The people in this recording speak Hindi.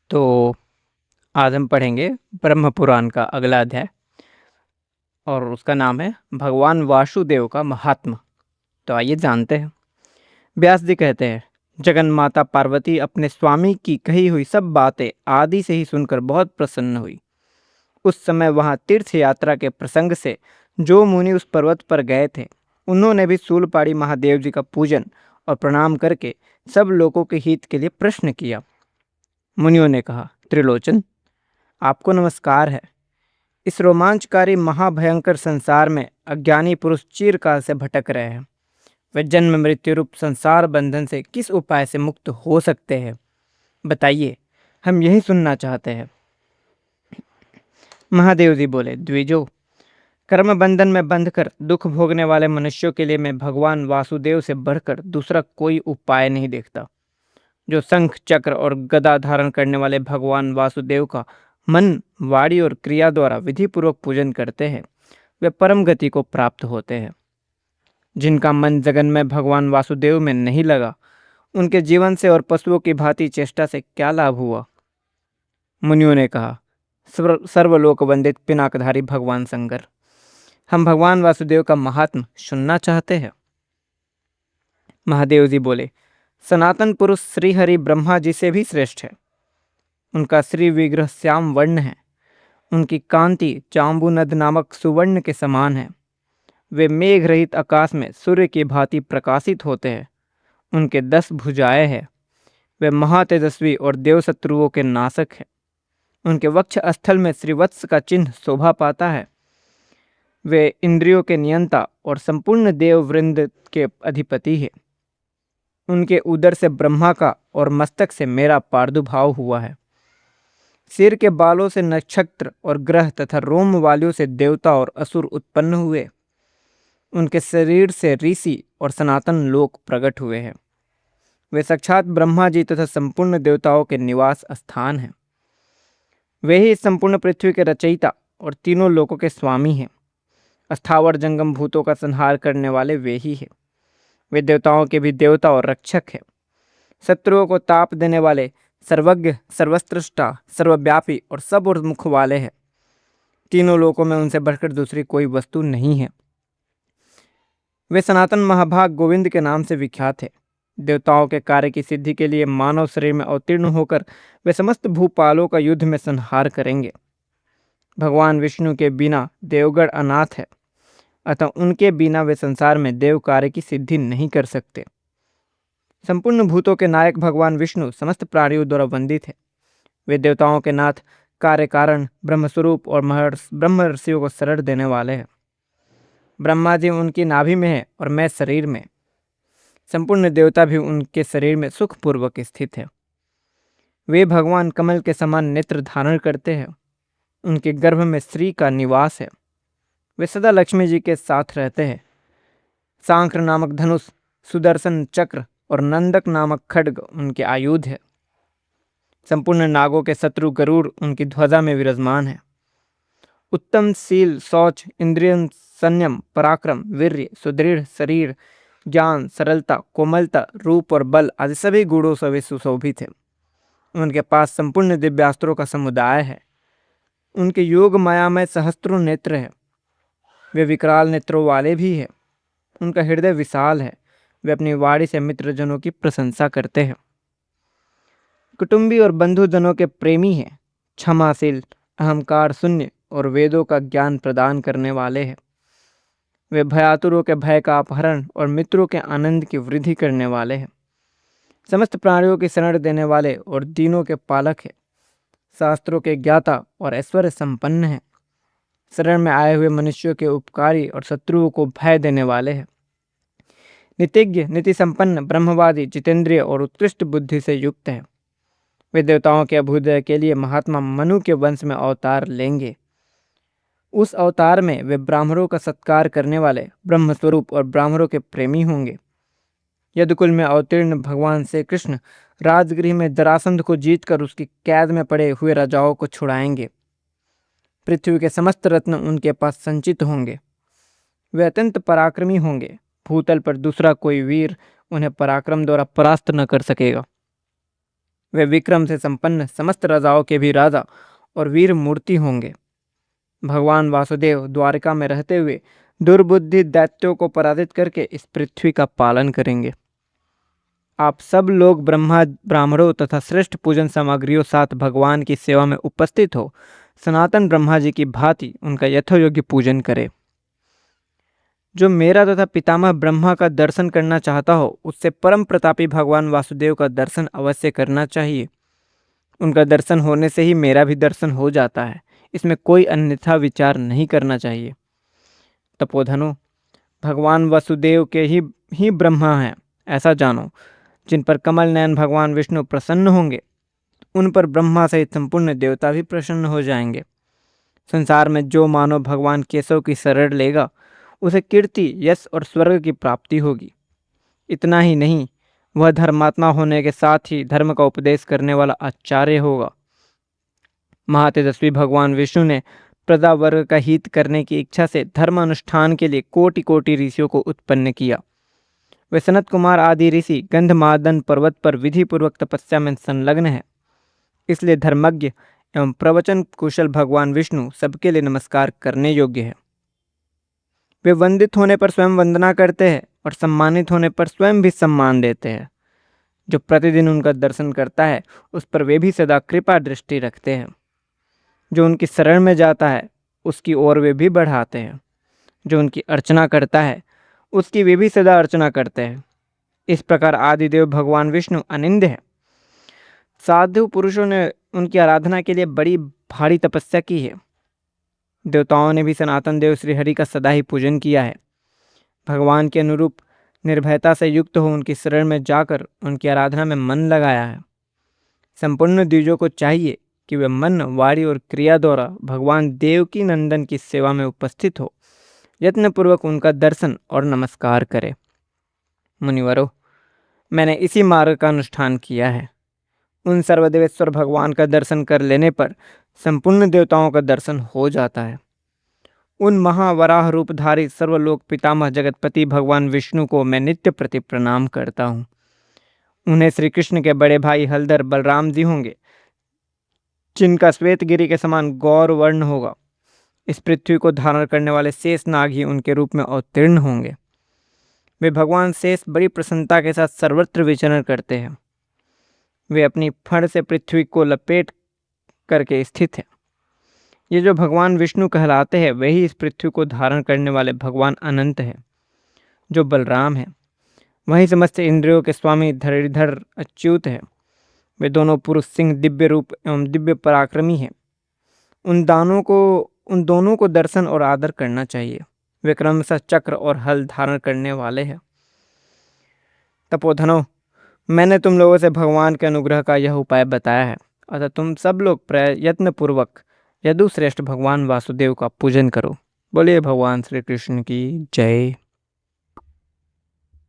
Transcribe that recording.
तो आज हम पढ़ेंगे ब्रह्म पुराण का अगला अध्याय और उसका नाम है भगवान वासुदेव का महात्मा। तो आइए जानते हैं। व्यास जी कहते हैं, जगन माता पार्वती अपने स्वामी की कही हुई सब बातें आदि से ही सुनकर बहुत प्रसन्न हुई। उस समय वहां तीर्थ यात्रा के प्रसंग से जो मुनि उस पर्वत पर गए थे, उन्होंने भी शूलपाणी महादेव जी का पूजन और प्रणाम करके सब लोगों के हित के लिए प्रश्न किया। मुनियों ने कहा, त्रिलोचन, आपको नमस्कार है। इस रोमांचकारी महाभयंकर संसार में अज्ञानी पुरुष चिरकाल से भटक रहे हैं। वे जन्म मृत्यु रूप संसार बंधन से किस उपाय से मुक्त हो सकते हैं? बताइए, हम यही सुनना चाहते हैं। महादेव जी बोले, द्विजो, कर्म बंधन में बंधकर दुख भोगने वाले मनुष्यों के लिए मैं भगवान वासुदेव से बढ़कर दूसरा कोई उपाय नहीं देखता। जो शंख चक्र और गदा धारण करने वाले भगवान वासुदेव का मन, वाणी और क्रिया द्वारा विधि पूर्वक पूजन करते हैं, वे परम गति को प्राप्त होते हैं। जिनका मन जगन में भगवान वासुदेव में नहीं लगा, उनके जीवन से और पशुओं की भांति चेष्टा से क्या लाभ हुआ? मुनियों ने कहा, सर्वलोक वंदित पिनाकधारी भगवान शंकर, हम भगवान वासुदेव का महात्म सुनना चाहते हैं। महादेव जी बोले, सनातन पुरुष श्रीहरि ब्रह्मा जी से भी श्रेष्ठ है। उनका श्री विग्रह श्याम वर्ण है। उनकी कांति चांबू नद नामक सुवर्ण के समान है। वे मेघ रहित आकाश में सूर्य की भांति प्रकाशित होते हैं। उनके 10 भुजाएं हैं। वे महातेजस्वी और देव शत्रुओं के नाशक हैं। उनके वक्ष स्थल में श्रीवत्स का चिन्ह शोभा पाता है। वे इंद्रियों के नियंता और संपूर्ण देव वृंद के अधिपति हैं। उनके उदर से ब्रह्मा का और मस्तक से मेरा प्रादुर्भाव हुआ है। सिर के बालों से नक्षत्र और ग्रह तथा रोम वालियों से देवता और असुर उत्पन्न हुए। उनके शरीर से ऋषि और सनातन लोक प्रकट हुए हैं। वे साक्षात ब्रह्मा जी तथा संपूर्ण देवताओं के निवास स्थान हैं। वे ही संपूर्ण पृथ्वी के रचयिता और तीनों लोकों के स्वामी हैं। अस्थावर जंगम भूतों का संहार करने वाले वे ही हैं। वे देवताओं के भी देवता और रक्षक हैं। शत्रुओं को ताप देने वाले, सर्वज्ञ, सर्वस्त्रष्टा, सर्वव्यापी और सब और मुख वाले हैं। तीनों लोकों में उनसे बढ़कर दूसरी कोई वस्तु नहीं है। वे सनातन महाभाग गोविंद के नाम से विख्यात है। देवताओं के कार्य की सिद्धि के लिए मानव शरीर में अवतीर्ण होकर वे समस्त भूपालों का युद्ध में संहार करेंगे। भगवान विष्णु के बिना देवगण अनाथ है, अतः उनके बिना वे संसार में देव कार्य की सिद्धि नहीं कर सकते। संपूर्ण भूतों के नायक भगवान विष्णु समस्त प्राणियों द्वारा वंदित है। वे देवताओं के नाथ, कार्य कारण, ब्रह्मस्वरूप और ब्रह्म ऋषियों को शरण देने वाले हैं। ब्रह्मा जी उनकी नाभि में है और मैं शरीर में। संपूर्ण देवता भी उनके शरीर में सुखपूर्वक स्थित है। वे भगवान कमल के समान नेत्र धारण करते हैं। उनके गर्भ में श्री का निवास है। वे सदा लक्ष्मी जी के साथ रहते हैं। सांख्र नामक धनुष, सुदर्शन चक्र और नंदक नामक खड्ग उनके आयुध है। संपूर्ण नागों के शत्रु गरुड़ उनकी ध्वजा में विराजमान है। उत्तम शील, शौच, इंद्रिय संयम, पराक्रम, वीर्य, सुदृढ़ शरीर, ज्ञान, सरलता, कोमलता, रूप और बल आदि सभी गुणों से वे सुशोभित है। उनके पास संपूर्ण दिव्यास्त्रों का समुदाय है। उनके योग माया में सहस्त्रों नेत्र है। वे विकराल नेत्रों वाले भी है। उनका हृदय विशाल है। वे अपनी वाणी से मित्रजनों की प्रशंसा करते हैं। कुटुंबी और बंधुजनों के प्रेमी हैं। क्षमाशील, अहंकार शून्य और वेदों का ज्ञान प्रदान करने वाले हैं। वे भयातुरों के भय का अपहरण और मित्रों के आनंद की वृद्धि करने वाले हैं। समस्त प्राणियों की शरण देने वाले और दीनों के पालक हैं। शास्त्रों के ज्ञाता और ऐश्वर्य संपन्न हैं। शरण में आए हुए मनुष्यों के उपकारी और शत्रुओं को भय देने वाले हैं। नीतिज्ञ, नीति संपन्न, ब्रह्मवादी, जितेंद्रिय और उत्कृष्ट बुद्धि से युक्त है। वे देवताओं के अभ्युदय के लिए महात्मा मनु के वंश में अवतार लेंगे। उस अवतार में वे ब्राह्मणों का सत्कार करने वाले, ब्रह्मस्वरूप और ब्राह्मणों के प्रेमी होंगे। यदुकुल में अवतीर्ण भगवान श्री कृष्ण राजगृह में जरासंध को जीतकर उसकी कैद में पड़े हुए राजाओं को छुड़ाएंगे। पृथ्वी के समस्त रत्न उनके पास संचित होंगे। वे अत्यंत पराक्रमी होंगे। भूतल पर दूसरा कोई वीर उन्हें पराक्रम द्वारा परास्त न कर सकेगा। वे विक्रम से संपन्न समस्त राजाओं के भी राजा और वीर मूर्ति होंगे। भगवान वासुदेव द्वारिका में रहते हुए दुर्बुद्धि दैत्यों को पराजित करके इस पृथ्वी का पालन करेंगे। आप सब लोग ब्राह्मणों तथा श्रेष्ठ पूजन सामग्रियों साथ भगवान की सेवा में उपस्थित हो सनातन ब्रह्मा जी की भांति उनका यथोयोग्य पूजन करें। जो मेरा तथा पितामह ब्रह्मा का दर्शन करना चाहता हो उससे परम प्रतापी भगवान वासुदेव का दर्शन अवश्य करना चाहिए। उनका दर्शन होने से ही मेरा भी दर्शन हो जाता है, इसमें कोई अन्यथा विचार नहीं करना चाहिए। तपोधनो, भगवान वासुदेव के ही ब्रह्मा हैं ऐसा जानो। जिन पर कमल नयन भगवान विष्णु प्रसन्न होंगे उन पर ब्रह्मा सहित संपूर्ण देवता भी प्रसन्न हो जाएंगे। संसार में जो मानव भगवान केशव की शरण लेगा उसे कीर्ति, यश और स्वर्ग की प्राप्ति होगी। इतना ही नहीं, वह धर्मात्मा होने के साथ ही धर्म का उपदेश करने वाला आचार्य होगा। महातेजस्वी भगवान विष्णु ने प्रजा वर्ग का हित करने की इच्छा से धर्म अनुष्ठान के लिए कोटि कोटि ऋषियों को उत्पन्न किया। वे सनत कुमार आदि ऋषि गंधमादन पर्वत पर विधि पूर्वक तपस्या में संलग्न है। इसलिए धर्मज्ञ एवं प्रवचन कुशल भगवान विष्णु सबके लिए नमस्कार करने योग्य है। वे वंदित होने पर स्वयं वंदना करते हैं और सम्मानित होने पर स्वयं भी सम्मान देते हैं। जो प्रतिदिन उनका दर्शन करता है उस पर वे भी सदा कृपा दृष्टि रखते हैं। जो उनकी शरण में जाता है उसकी ओर वे भी बढ़ाते हैं। जो उनकी अर्चना करता है उसकी वे भी सदा अर्चना करते हैं। इस प्रकार आदिदेव भगवान विष्णु अनिंद्य है। साधु पुरुषों ने उनकी आराधना के लिए बड़ी भारी तपस्या की है। देवताओं ने भी सनातन देव श्री हरि का सदा ही पूजन किया है। भगवान के अनुरूप निर्भयता से युक्त हो उनकी शरण में जाकर उनकी आराधना में मन लगाया है। संपूर्ण द्विजों को चाहिए कि वे मन, वाणी और क्रिया द्वारा भगवान देवकी नंदन की सेवा में उपस्थित हो यत्नपूर्वक उनका दर्शन और नमस्कार करें। मुनिवरों, मैंने इसी मार्ग का अनुष्ठान किया है। उन सर्वदेवेश्वर भगवान का दर्शन कर लेने पर संपूर्ण देवताओं का दर्शन हो जाता है। उन महावराह रूपधारी सर्वलोक पितामह जगतपति भगवान विष्णु को मैं नित्य प्रति प्रणाम करता हूँ। उन्हें श्री कृष्ण के बड़े भाई हलधर बलराम जी होंगे, जिनका श्वेतगिरी के समान गौर वर्ण होगा। इस पृथ्वी को धारण करने वाले शेष नाग ही उनके रूप में अवतीर्ण होंगे। वे भगवान शेष बड़ी प्रसन्नता के साथ सर्वत्र विचरण करते हैं। वे अपनी फण से पृथ्वी को लपेट करके स्थित है। ये जो भगवान विष्णु कहलाते हैं वही इस पृथ्वी को धारण करने वाले भगवान अनंत है। जो बलराम है वही समस्त इंद्रियों के स्वामी धरणीधर अच्युत है। वे दोनों पुरुष सिंह दिव्य रूप एवं दिव्य पराक्रमी हैं। उन दोनों को दर्शन और आदर करना चाहिए। वे क्रमशः चक्र और हल धारण करने वाले हैं। तपोधनो, मैंने तुम लोगों से भगवान के अनुग्रह का यह उपाय बताया है, अतः तुम सब लोग प्रयत्न पूर्वक यदुश्रेष्ठ भगवान वासुदेव का पूजन करो। बोलिए भगवान श्री कृष्ण की जय।